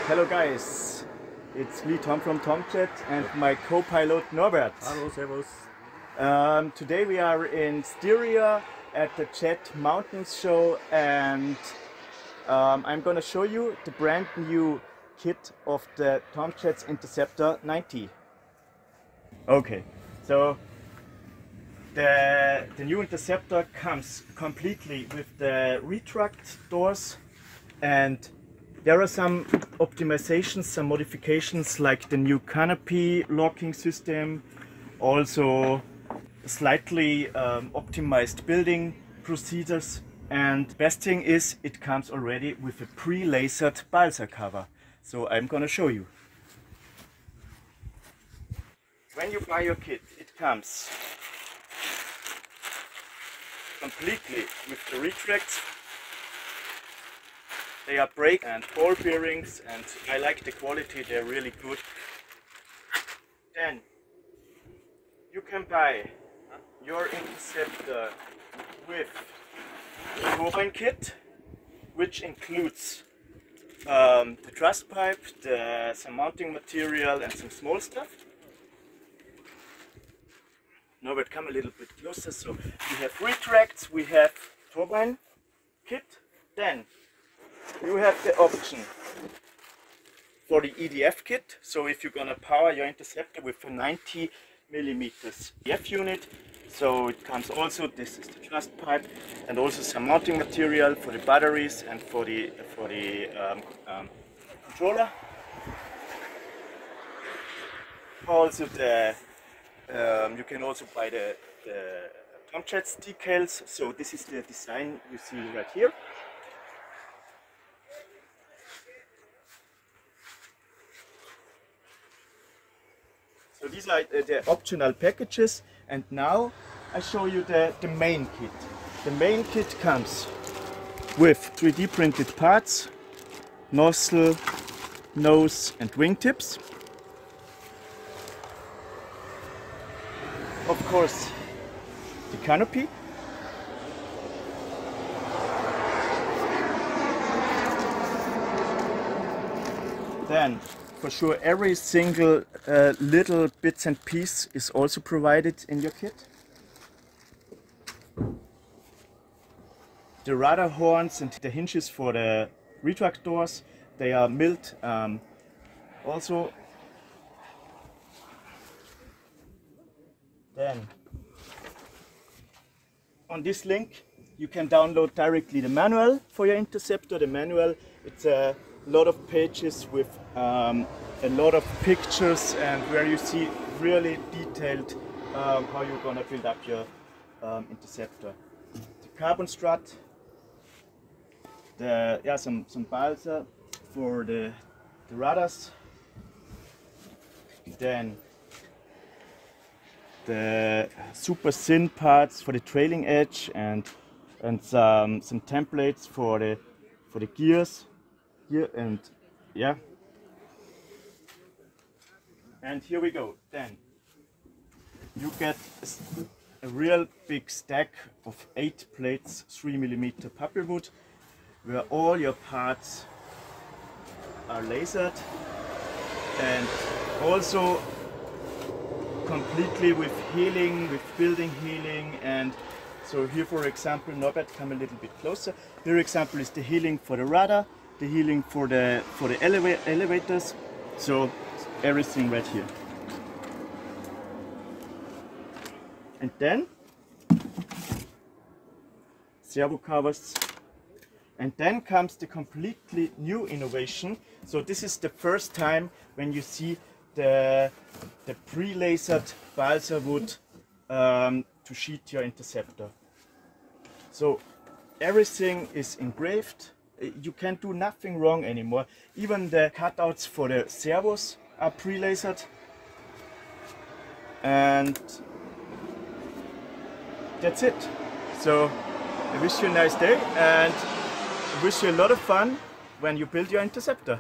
Hello guys, it's me Tom from Tomjet and my co-pilot Norbert. Hallo, servus. Today we are in Styria at the Jet Mountains show, and I'm gonna show you the brand new kit of the Tomjet's Interceptor 90. Okay, so the new Interceptor comes completely with the retract doors, and there are some optimizations, some modifications like the new canopy locking system, also slightly optimized building procedures, and the best thing is it comes already with a pre-lasered balsa cover. So I'm gonna show you. When you buy your kit, it comes completely with the retracts. They are brake and ball bearings, and I like the quality, they're really good. Then you can buy your Interceptor with the turbine kit, which includes the truss pipe, some mounting material and some small stuff. Norbert, come a little bit closer. So we have retracts, we have turbine kit, then you have the option for the EDF kit. So if you're gonna power your Interceptor with a 90 mm EDF unit, so it comes also, this is the truss pipe, and also some mounting material for the batteries and for the controller. Also you can also buy the Tomjets decals. So this is the design you see right here. So these are the optional packages, and now I show you the main kit. The main kit comes with 3D printed parts, nozzle, nose and wingtips. Of course, the canopy. Then, for sure, every single little bits and piece is also provided in your kit. The rudder horns and the hinges for the retract doors, they are milled also. Then, on this link, you can download directly the manual for your Interceptor. The manual, it's a lot of pages with a lot of pictures, and where you see really detailed how you're gonna build up your Interceptor. The carbon strut, some balsa for the rudders, then the super thin parts for the trailing edge, and some templates for the gears here, and yeah. And here we go. Then you get a real big stack of 8 plates, 3 mm plywood, where all your parts are lasered, and also completely with healing, with building healing. And so here, for example, Norbert, come a little bit closer. Here, example, is the healing for the rudder, the healing for the elevators. So everything right here. And then servo covers. And then comes the completely new innovation. So this is the first time when you see the pre-lasered balsa wood to sheet your Interceptor. So everything is engraved. You can't do nothing wrong anymore. Even the cutouts for the servos are pre-lasered. And that's it. So I wish you a nice day, and I wish you a lot of fun when you build your Interceptor.